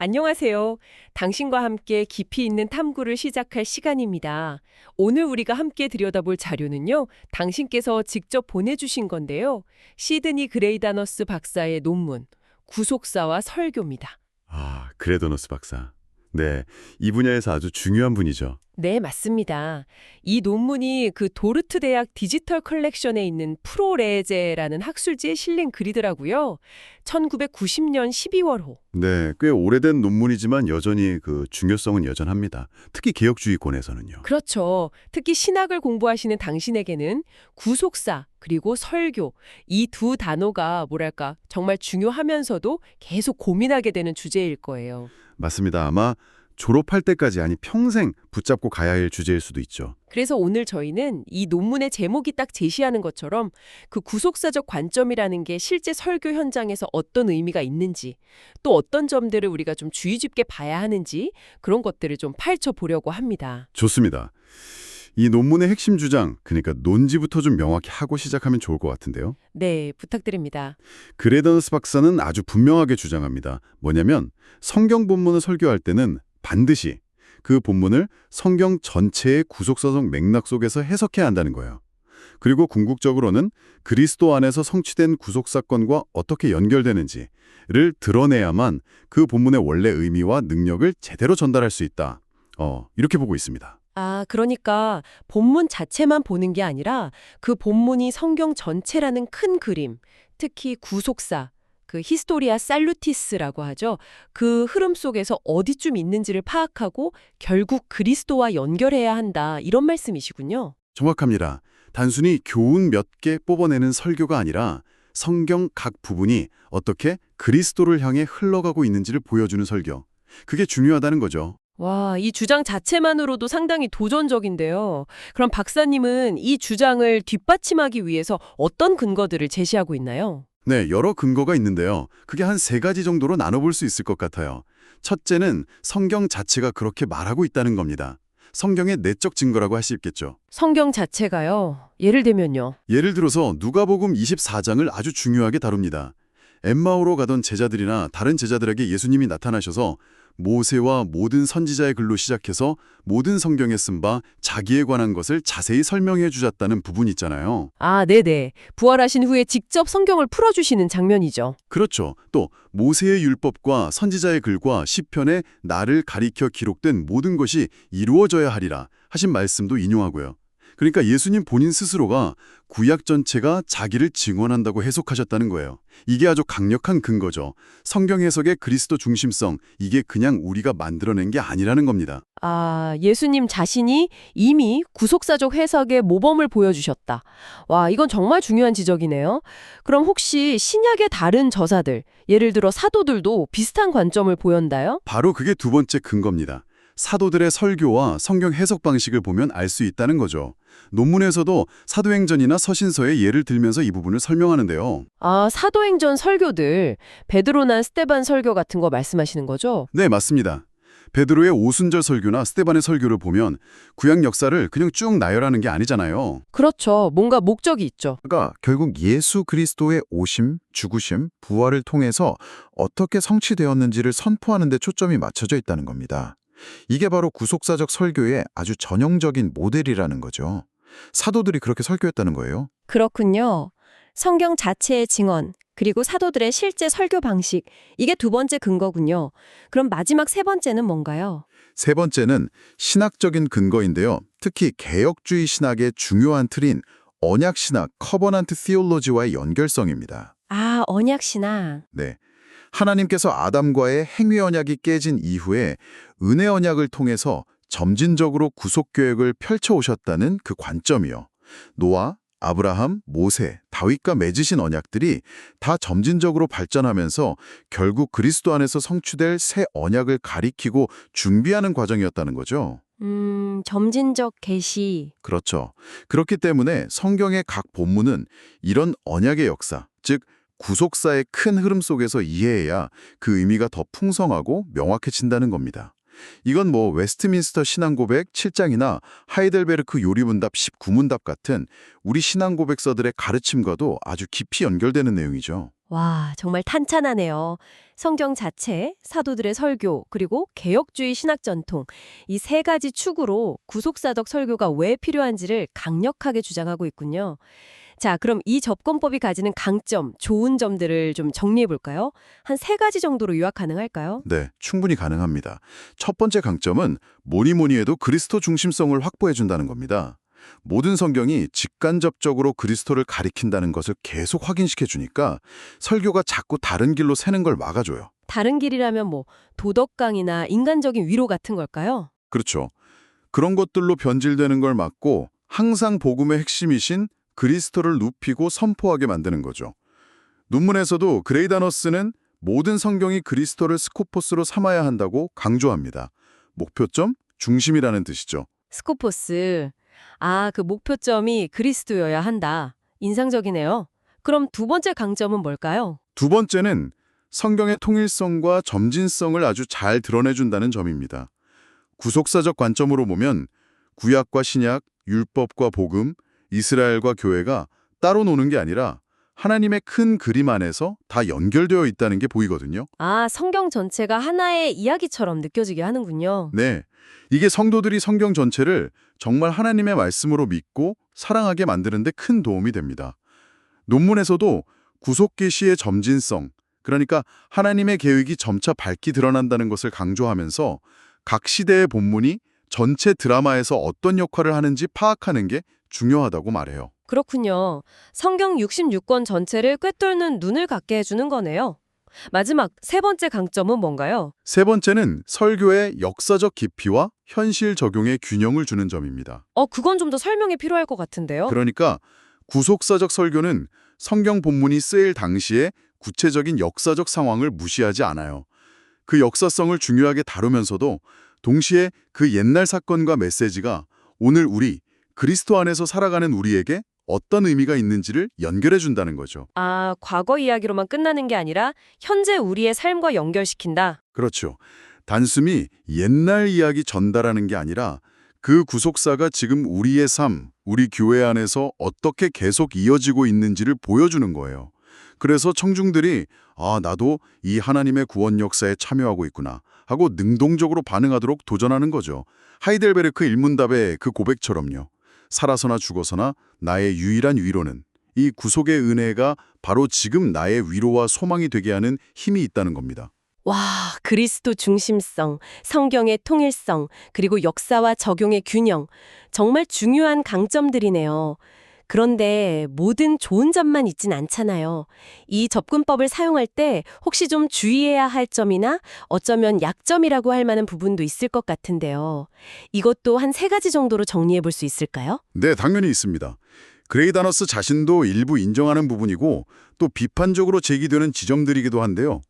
안녕하세요. 당신과 함께 깊이 있는 탐구를 시작할 시간입니다. 오늘 우리가 함께 들여다볼 자료는요, 당신께서 직접 보내주신 건데요. 시드니 그레이다너스 박사의 논문, 구속사와 설교입니다. 그레도너스 박사. 네, 이 분야에서 아주 중요한 분이죠. 네, 맞습니다. 이 논문이 그 도르트 대학 디지털 컬렉션에 있는 프로레제라는 학술지에 실린 글이더라고요. 1990년 12월호. 네, 꽤 오래된 논문이지만 여전히 그 중요성은 여전합니다. 특히 개혁주의권에서는요. 그렇죠. 특히 신학을 공부하시는 당신에게는 구속사 그리고 설교 이 두 단어가 뭐랄까 정말 중요하면서도 계속 고민하게 되는 주제일 거예요. 맞습니다. 아마 졸업할 때까지 아니 평생 붙잡고 가야 할 주제일 수도 있죠. 그래서 오늘 저희는 이 논문의 제목이 딱 제시하는 것처럼 그 구속사적 관점이라는 게 실제 설교 현장에서 어떤 의미가 있는지 또 어떤 점들을 우리가 좀 주의 깊게 봐야 하는지 그런 것들을 좀 파헤쳐 보려고 합니다. 좋습니다. 이 논문의 핵심 주장, 그러니까 논지부터 좀 명확히 하고 시작하면 좋을 것 같은데요. 네, 부탁드립니다. 그레더너스 박사는 아주 분명하게 주장합니다. 뭐냐면 성경 본문을 설교할 때는 반드시 그 본문을 성경 전체의 구속사적 맥락 속에서 해석해야 한다는 거예요. 그리고 궁극적으로는 그리스도 안에서 성취된 구속사건과 어떻게 연결되는지를 드러내야만 그 본문의 원래 의미와 능력을 제대로 전달할 수 있다. 이렇게 보고 있습니다. 그러니까 본문 자체만 보는 게 아니라 그 본문이 성경 전체라는 큰 그림, 특히 구속사, 그 히스토리아 살루티스라고 하죠. 그 흐름 속에서 어디쯤 있는지를 파악하고 결국 그리스도와 연결해야 한다. 이런 말씀이시군요. 정확합니다. 단순히 교훈 몇 개 뽑아내는 설교가 아니라 성경 각 부분이 어떻게 그리스도를 향해 흘러가고 있는지를 보여주는 설교. 그게 중요하다는 거죠. 와, 이 주장 자체만으로도 상당히 도전적인데요. 그럼 박사님은 이 주장을 뒷받침하기 위해서 어떤 근거들을 제시하고 있나요? 네, 여러 근거가 있는데요. 그게 한 세 가지 정도로 나눠볼 수 있을 것 같아요. 첫째는 성경 자체가 그렇게 말하고 있다는 겁니다. 성경의 내적 증거라고 할 수 있겠죠. 성경 자체가요. 예를 들면요. 예를 들어서 누가복음 24장을 아주 중요하게 다룹니다. 엠마오로 가던 제자들이나 다른 제자들에게 예수님이 나타나셔서 모세와 모든 선지자의 글로 시작해서 모든 성경에 쓴 바 자기에 관한 것을 자세히 설명해 주셨다는 부분 있잖아요. 네네. 부활하신 후에 직접 성경을 풀어주시는 장면이죠. 그렇죠. 또 모세의 율법과 선지자의 글과 시편에 나를 가리켜 기록된 모든 것이 이루어져야 하리라 하신 말씀도 인용하고요. 그러니까 예수님 본인 스스로가 구약 전체가 자기를 증언한다고 해석하셨다는 거예요. 이게 아주 강력한 근거죠. 성경 해석의 그리스도 중심성, 이게 그냥 우리가 만들어낸 게 아니라는 겁니다. 예수님 자신이 이미 구속사적 해석의 모범을 보여주셨다. 와, 이건 정말 중요한 지적이네요. 그럼 혹시 신약의 다른 저자들, 예를 들어 사도들도 비슷한 관점을 보였나요? 바로 그게 두 번째 근거입니다. 사도들의 설교와 성경 해석 방식을 보면 알 수 있다는 거죠. 논문에서도 사도행전이나 서신서의 예를 들면서 이 부분을 설명하는데요. 사도행전 설교들, 베드로나 스데반 설교 같은 거 말씀하시는 거죠? 네, 맞습니다. 베드로의 오순절 설교나 스데반의 설교를 보면 구약 역사를 그냥 쭉 나열하는 게 아니잖아요. 그렇죠. 뭔가 목적이 있죠. 그러니까 결국 예수 그리스도의 오심, 죽으심, 부활을 통해서 어떻게 성취되었는지를 선포하는 데 초점이 맞춰져 있다는 겁니다. 이게 바로 구속사적 설교의 아주 전형적인 모델이라는 거죠. 사도들이 그렇게 설교했다는 거예요. 그렇군요. 성경 자체의 증언, 그리고 사도들의 실제 설교 방식, 이게 두 번째 근거군요. 그럼 마지막 세 번째는 뭔가요? 세 번째는 신학적인 근거인데요. 특히 개혁주의 신학의 중요한 틀인 언약신학, 커버넌트 시올로지와의 연결성입니다. 언약신학. 네. 하나님께서 아담과의 행위 언약이 깨진 이후에 은혜 언약을 통해서 점진적으로 구속 계획을 펼쳐 오셨다는 그 관점이요. 노아, 아브라함, 모세, 다윗과 맺으신 언약들이 다 점진적으로 발전하면서 결국 그리스도 안에서 성취될 새 언약을 가리키고 준비하는 과정이었다는 거죠. 점진적 계시. 그렇죠. 그렇기 때문에 성경의 각 본문은 이런 언약의 역사, 즉 구속사의 큰 흐름 속에서 이해해야 그 의미가 더 풍성하고 명확해진다는 겁니다. 이건 웨스트민스터 신앙고백 7장이나 하이델베르크 요리문답 19문답 같은 우리 신앙고백서들의 가르침과도 아주 깊이 연결되는 내용이죠. 와, 정말 탄탄하네요. 성경 자체, 사도들의 설교, 그리고 개혁주의 신학 전통, 이 세 가지 축으로 구속사적 설교가 왜 필요한지를 강력하게 주장하고 있군요. 자, 그럼 이 접근법이 가지는 강점, 좋은 점들을 좀 정리해 볼까요? 한 세 가지 정도로 요약 가능할까요? 네, 충분히 가능합니다. 첫 번째 강점은 뭐니 해도 그리스도 중심성을 확보해 준다는 겁니다. 모든 성경이 직간접적으로 그리스도를 가리킨다는 것을 계속 확인시켜 주니까 설교가 자꾸 다른 길로 새는 걸 막아줘요. 다른 길이라면 뭐 도덕강이나 인간적인 위로 같은 걸까요? 그렇죠. 그런 것들로 변질되는 걸 막고 항상 복음의 핵심이신 그리스도를 눕히고 선포하게 만드는 거죠. 논문에서도 그레이다너스는 모든 성경이 그리스도를 스코포스로 삼아야 한다고 강조합니다. 목표점, 중심이라는 뜻이죠. 스코포스. 아, 그 목표점이 그리스도여야 한다. 인상적이네요. 그럼 두 번째 강점은 뭘까요? 두 번째는 성경의 통일성과 점진성을 아주 잘 드러내준다는 점입니다. 구속사적 관점으로 보면 구약과 신약, 율법과 복음, 이스라엘과 교회가 따로 노는 게 아니라 하나님의 큰 그림 안에서 다 연결되어 있다는 게 보이거든요. 아, 성경 전체가 하나의 이야기처럼 느껴지게 하는군요. 네, 이게 성도들이 성경 전체를 정말 하나님의 말씀으로 믿고 사랑하게 만드는 데 큰 도움이 됩니다. 논문에서도 구속 계시의 점진성, 그러니까 하나님의 계획이 점차 밝게 드러난다는 것을 강조하면서 각 시대의 본문이 전체 드라마에서 어떤 역할을 하는지 파악하는 게 중요하다고 말해요. 그렇군요. 성경 66권 전체를 꿰뚫는 눈을 갖게 해주는 거네요. 마지막 세 번째 강점은 뭔가요? 세 번째는 설교의 역사적 깊이와 현실 적용의 균형을 주는 점입니다. 그건 좀 더 설명이 필요할 것 같은데요. 그러니까 구속사적 설교는 성경 본문이 쓰일 당시에 구체적인 역사적 상황을 무시하지 않아요. 그 역사성을 중요하게 다루면서도 동시에 그 옛날 사건과 메시지가 오늘 우리 그리스도 안에서 살아가는 우리에게 어떤 의미가 있는지를 연결해 준다는 거죠. 아, 과거 이야기로만 끝나는 게 아니라 현재 우리의 삶과 연결시킨다. 그렇죠. 단순히 옛날 이야기 전달하는 게 아니라 그 구속사가 지금 우리의 삶, 우리 교회 안에서 어떻게 계속 이어지고 있는지를 보여주는 거예요. 그래서 청중들이 나도 이 하나님의 구원 역사에 참여하고 있구나 하고 능동적으로 반응하도록 도전하는 거죠. 하이델베르크 일문답의 그 고백처럼요. 살아서나 죽어서나 나의 유일한 위로는 이 구속의 은혜가 바로 지금 나의 위로와 소망이 되게 하는 힘이 있다는 겁니다. 와, 그리스도 중심성, 성경의 통일성, 그리고 역사와 적용의 균형. 정말 중요한 강점들이네요. 그런데 모든 좋은 점만 있진 않잖아요. 이 접근법을 사용할 때 혹시 좀 주의해야 할 점이나 어쩌면 약점이라고 할 만한 부분도 있을 것 같은데요. 이것도 한 세 가지 정도로 정리해 볼 수 있을까요? 네, 당연히 있습니다. 그레이다너스 자신도 일부 인정하는 부분이고 또 비판적으로 제기되는 지점들이기도 한데요.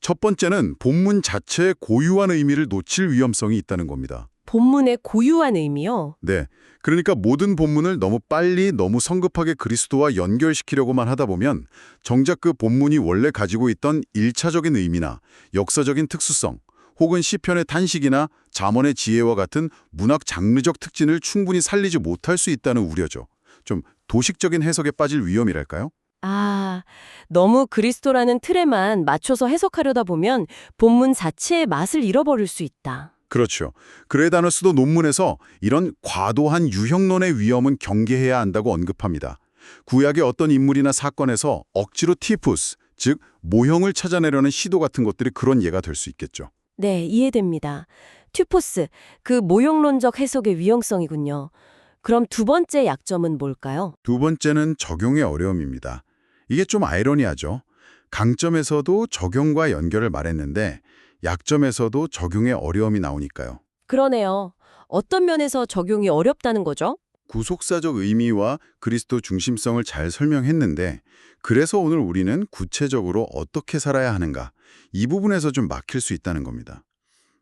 첫 번째는 본문 자체의 고유한 의미를 놓칠 위험성이 있다는 겁니다. 본문의 고유한 의미요? 네, 그러니까 모든 본문을 너무 빨리 너무 성급하게 그리스도와 연결시키려고만 하다 보면 정작 그 본문이 원래 가지고 있던 일차적인 의미나 역사적인 특수성 혹은 시편의 탄식이나 잠언의 지혜와 같은 문학 장르적 특징을 충분히 살리지 못할 수 있다는 우려죠. 좀 도식적인 해석에 빠질 위험이랄까요? 아, 너무 그리스도라는 틀에만 맞춰서 해석하려다 보면 본문 자체의 맛을 잃어버릴 수 있다. 그렇죠. 그레다너스도 논문에서 이런 과도한 유형론의 위험은 경계해야 한다고 언급합니다. 구약의 어떤 인물이나 사건에서 억지로 티푸스, 즉 모형을 찾아내려는 시도 같은 것들이 그런 예가 될 수 있겠죠. 네, 이해됩니다. 튜포스, 그 모형론적 해석의 위험성이군요. 그럼 두 번째 약점은 뭘까요? 두 번째는 적용의 어려움입니다. 이게 좀 아이러니하죠. 강점에서도 적용과 연결을 말했는데 약점에서도 적용의 어려움이 나오니까요. 그러네요. 어떤 면에서 적용이 어렵다는 거죠? 구속사적 의미와 그리스도 중심성을 잘 설명했는데 그래서 오늘 우리는 구체적으로 어떻게 살아야 하는가 이 부분에서 좀 막힐 수 있다는 겁니다.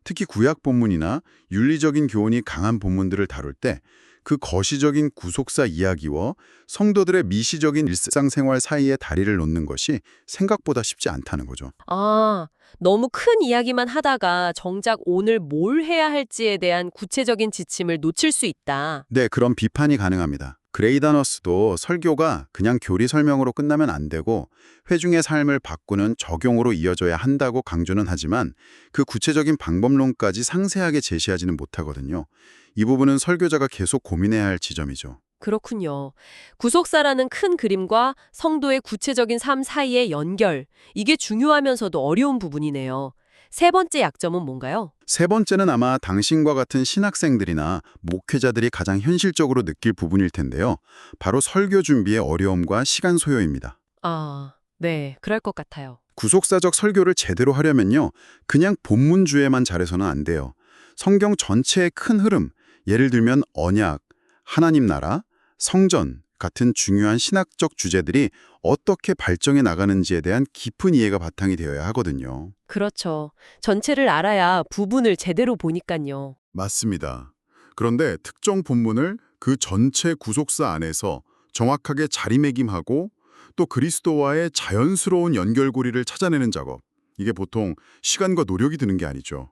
특히 구약 본문이나 윤리적인 교훈이 강한 본문들을 다룰 때 그 거시적인 구속사 이야기와 성도들의 미시적인 일상생활 사이에 다리를 놓는 것이 생각보다 쉽지 않다는 거죠. 아, 너무 큰 이야기만 하다가 정작 오늘 뭘 해야 할지에 대한 구체적인 지침을 놓칠 수 있다. 네, 그런 비판이 가능합니다. 그레이다너스도 설교가 그냥 교리 설명으로 끝나면 안 되고 회중의 삶을 바꾸는 적용으로 이어져야 한다고 강조는 하지만 그 구체적인 방법론까지 상세하게 제시하지는 못하거든요. 이 부분은 설교자가 계속 고민해야 할 지점이죠. 그렇군요. 구속사라는 큰 그림과 성도의 구체적인 삶 사이의 연결, 이게 중요하면서도 어려운 부분이네요. 세 번째 약점은 뭔가요? 세 번째는 아마 당신과 같은 신학생들이나 목회자들이 가장 현실적으로 느낄 부분일 텐데요. 바로 설교 준비의 어려움과 시간 소요입니다. 아, 네, 그럴 것 같아요. 구속사적 설교를 제대로 하려면요. 그냥 본문주에만 잘해서는 안 돼요. 성경 전체의 큰 흐름, 예를 들면 언약, 하나님 나라, 성전 같은 중요한 신학적 주제들이 어떻게 발전해 나가는지에 대한 깊은 이해가 바탕이 되어야 하거든요. 그렇죠. 전체를 알아야 부분을 제대로 보니까요. 맞습니다. 그런데 특정 본문을 그 전체 구속사 안에서 정확하게 자리매김하고 또 그리스도와의 자연스러운 연결고리를 찾아내는 작업, 이게 보통 시간과 노력이 드는 게 아니죠.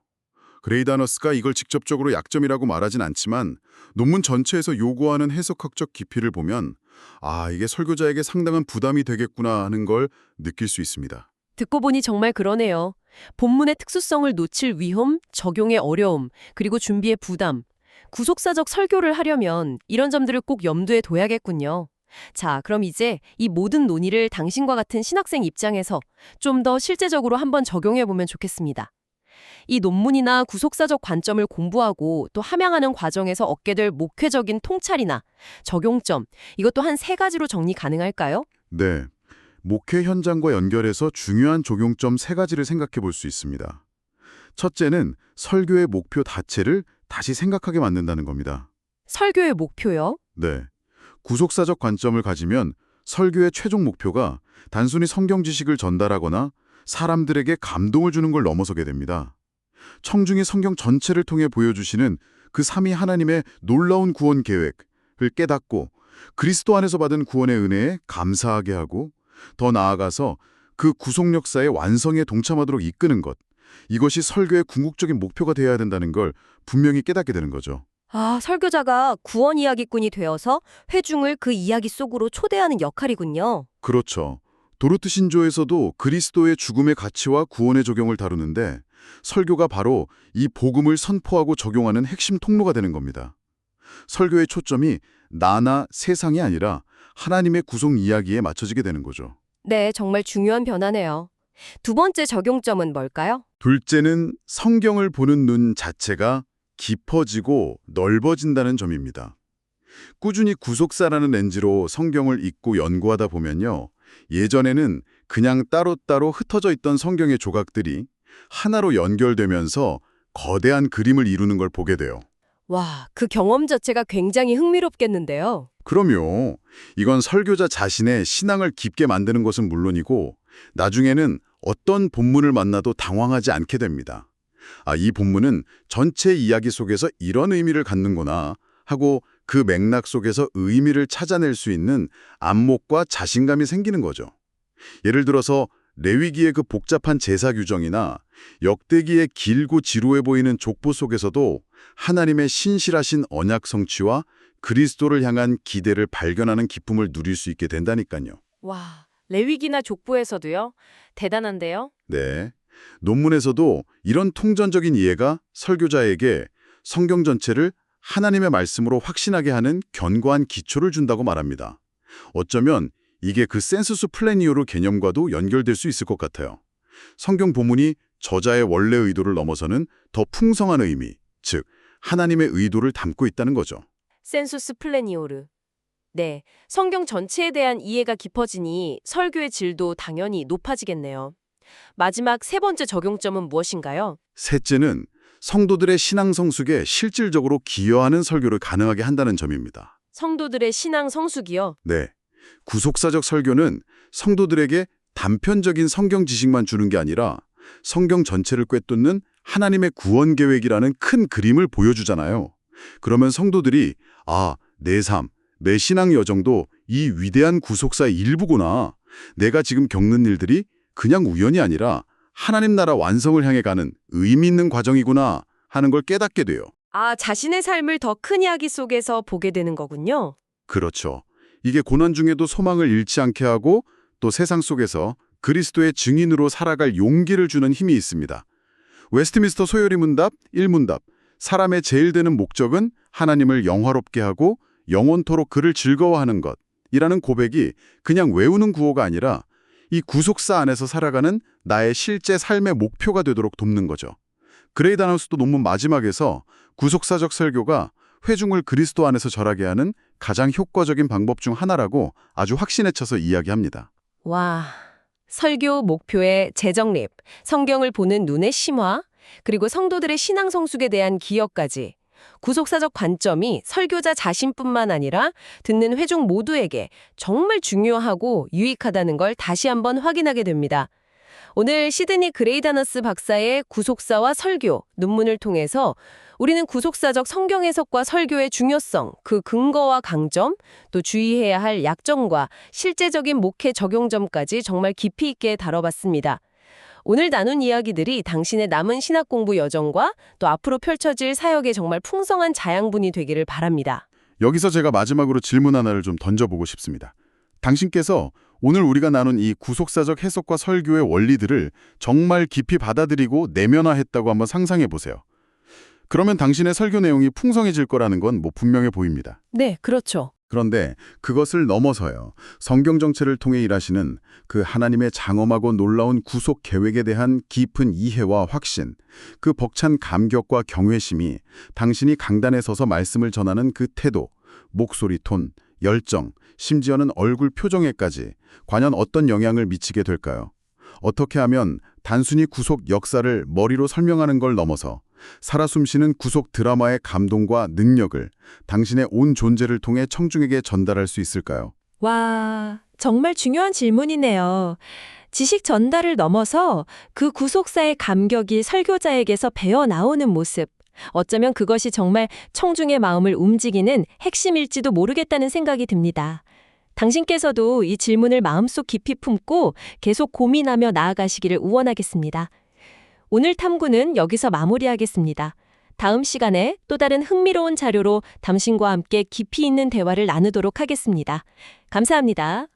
그레이다너스가 이걸 직접적으로 약점이라고 말하진 않지만 논문 전체에서 요구하는 해석학적 깊이를 보면 이게 설교자에게 상당한 부담이 되겠구나 하는 걸 느낄 수 있습니다. 듣고 보니 정말 그러네요. 본문의 특수성을 놓칠 위험, 적용의 어려움, 그리고 준비의 부담. 구속사적 설교를 하려면 이런 점들을 꼭 염두에 둬야겠군요. 자, 그럼 이제 이 모든 논의를 당신과 같은 신학생 입장에서 좀 더 실제적으로 한번 적용해 보면 좋겠습니다. 이 논문이나 구속사적 관점을 공부하고 또 함양하는 과정에서 얻게 될 목회적인 통찰이나 적용점, 이것도 한 세 가지로 정리 가능할까요? 네, 목회 현장과 연결해서 중요한 적용점 세 가지를 생각해 볼 수 있습니다. 첫째는 설교의 목표 자체를 다시 생각하게 만든다는 겁니다. 설교의 목표요? 네, 구속사적 관점을 가지면 설교의 최종 목표가 단순히 성경 지식을 전달하거나 사람들에게 감동을 주는 걸 넘어서게 됩니다. 청중이 성경 전체를 통해 보여주시는 그 삼위 하나님의 놀라운 구원 계획을 깨닫고 그리스도 안에서 받은 구원의 은혜에 감사하게 하고 더 나아가서 그 구속 역사의 완성에 동참하도록 이끄는 것, 이것이 설교의 궁극적인 목표가 되어야 된다는 걸 분명히 깨닫게 되는 거죠. 아, 설교자가 구원 이야기꾼이 되어서 회중을 그 이야기 속으로 초대하는 역할이군요. 그렇죠. 도르트 신조에서도 그리스도의 죽음의 가치와 구원의 적용을 다루는데 설교가 바로 이 복음을 선포하고 적용하는 핵심 통로가 되는 겁니다. 설교의 초점이 나나 세상이 아니라 하나님의 구속 이야기에 맞춰지게 되는 거죠. 네, 정말 중요한 변화네요. 두 번째 적용점은 뭘까요? 둘째는 성경을 보는 눈 자체가 깊어지고 넓어진다는 점입니다. 꾸준히 구속사라는 렌즈로 성경을 읽고 연구하다 보면요. 예전에는 그냥 따로따로 흩어져 있던 성경의 조각들이 하나로 연결되면서 거대한 그림을 이루는 걸 보게 돼요. 와, 그 경험 자체가 굉장히 흥미롭겠는데요. 그럼요. 이건 설교자 자신의 신앙을 깊게 만드는 것은 물론이고 나중에는 어떤 본문을 만나도 당황하지 않게 됩니다. 이 본문은 전체 이야기 속에서 이런 의미를 갖는구나 하고 그 맥락 속에서 의미를 찾아낼 수 있는 안목과 자신감이 생기는 거죠. 예를 들어서 레위기의 그 복잡한 제사 규정이나 역대기의 길고 지루해 보이는 족보 속에서도 하나님의 신실하신 언약 성취와 그리스도를 향한 기대를 발견하는 기쁨을 누릴 수 있게 된다니까요. 와, 레위기나 족보에서도요? 대단한데요? 네. 논문에서도 이런 통전적인 이해가 설교자에게 성경 전체를 하나님의 말씀으로 확신하게 하는 견고한 기초를 준다고 말합니다. 어쩌면 이게 그 센수스 플래니오르 개념과도 연결될 수 있을 것 같아요. 성경 본문이 저자의 원래 의도를 넘어서는 더 풍성한 의미, 즉 하나님의 의도를 담고 있다는 거죠. 센수스 플래니오르. 네, 성경 전체에 대한 이해가 깊어지니 설교의 질도 당연히 높아지겠네요. 마지막 세 번째 적용점은 무엇인가요? 셋째는 성도들의 신앙 성숙에 실질적으로 기여하는 설교를 가능하게 한다는 점입니다. 성도들의 신앙 성숙이요? 네. 구속사적 설교는 성도들에게 단편적인 성경 지식만 주는 게 아니라 성경 전체를 꿰뚫는 하나님의 구원 계획이라는 큰 그림을 보여주잖아요. 그러면 성도들이 내 삶, 내 신앙 여정도 이 위대한 구속사의 일부구나. 내가 지금 겪는 일들이 그냥 우연이 아니라 하나님 나라 완성을 향해 가는 의미 있는 과정이구나 하는 걸 깨닫게 돼요. 자신의 삶을 더 큰 이야기 속에서 보게 되는 거군요. 그렇죠. 이게 고난 중에도 소망을 잃지 않게 하고 또 세상 속에서 그리스도의 증인으로 살아갈 용기를 주는 힘이 있습니다. 웨스트민스터 소요리 문답 1문답. 사람의 제일 되는 목적은 하나님을 영화롭게 하고 영원토록 그를 즐거워하는 것이라는 고백이 그냥 외우는 구호가 아니라 이 구속사 안에서 살아가는 나의 실제 삶의 목표가 되도록 돕는 거죠. 그레이 다나우스도 논문 마지막에서 구속사적 설교가 회중을 그리스도 안에서 절하게 하는 가장 효과적인 방법 중 하나라고 아주 확신에 차서 이야기합니다. 와, 설교 목표의 재정립, 성경을 보는 눈의 심화, 그리고 성도들의 신앙 성숙에 대한 기여까지 구속사적 관점이 설교자 자신뿐만 아니라 듣는 회중 모두에게 정말 중요하고 유익하다는 걸 다시 한번 확인하게 됩니다. 오늘 시드니 그레이다너스 박사의 구속사와 설교 논문을 통해서 우리는 구속사적 성경 해석과 설교의 중요성, 그 근거와 강점, 또 주의해야 할 약점과 실제적인 목회 적용점까지 정말 깊이 있게 다뤄봤습니다. 오늘 나눈 이야기들이 당신의 남은 신학 공부 여정과 또 앞으로 펼쳐질 사역에 정말 풍성한 자양분이 되기를 바랍니다. 여기서 제가 마지막으로 질문 하나를 좀 던져보고 싶습니다. 당신께서 오늘 우리가 나눈 이 구속사적 해석과 설교의 원리들을 정말 깊이 받아들이고 내면화했다고 한번 상상해 보세요. 그러면 당신의 설교 내용이 풍성해질 거라는 건 분명해 보입니다. 네, 그렇죠. 그런데 그것을 넘어서요. 성경 정체를 통해 일하시는 그 하나님의 장엄하고 놀라운 구속 계획에 대한 깊은 이해와 확신, 그 벅찬 감격과 경외심이 당신이 강단에 서서 말씀을 전하는 그 태도, 목소리 톤, 열정, 심지어는 얼굴 표정에까지 과연 어떤 영향을 미치게 될까요? 어떻게 하면 단순히 구속 역사를 머리로 설명하는 걸 넘어서 살아 숨쉬는 구속 드라마의 감동과 능력을 당신의 온 존재를 통해 청중에게 전달할 수 있을까요? 와, 정말 중요한 질문이네요. 지식 전달을 넘어서 그 구속사의 감격이 설교자에게서 배어 나오는 모습. 어쩌면 그것이 정말 청중의 마음을 움직이는 핵심일지도 모르겠다는 생각이 듭니다. 당신께서도 이 질문을 마음속 깊이 품고 계속 고민하며 나아가시기를 응원하겠습니다. 오늘 탐구는 여기서 마무리하겠습니다. 다음 시간에 또 다른 흥미로운 자료로 당신과 함께 깊이 있는 대화를 나누도록 하겠습니다. 감사합니다.